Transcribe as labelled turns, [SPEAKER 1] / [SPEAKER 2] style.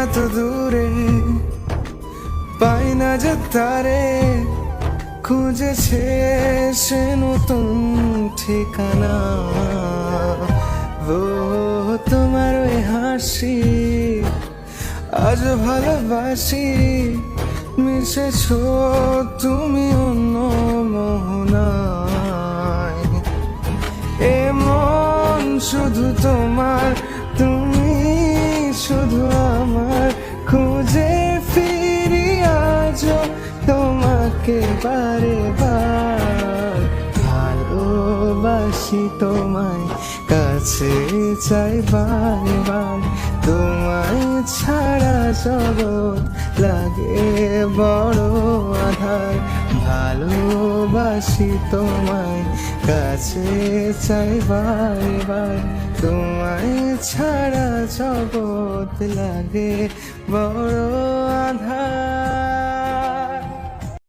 [SPEAKER 1] এত দূরে পাই না যে তারে, খুঁজেছে সে নতুন ঠিকানা। ও তোমার ওই হাসি আজ ভালোবাসি, মিশেছ তুমি অন্য মোহনায়। এমন শুধু তোমার, তুমি শুধু আমার, খুঁজে ফিরি আজ তোমাকে বারে বার। ভালোবাসি তোমায়, কাছে চাই বারবার, তোমায় ছাড়া জগৎ লাগে বড় আধার। ভালোবাসি তোমায়, কাছে চাই বারবার, তোমায় ছাড়া জগৎ লাগে বড়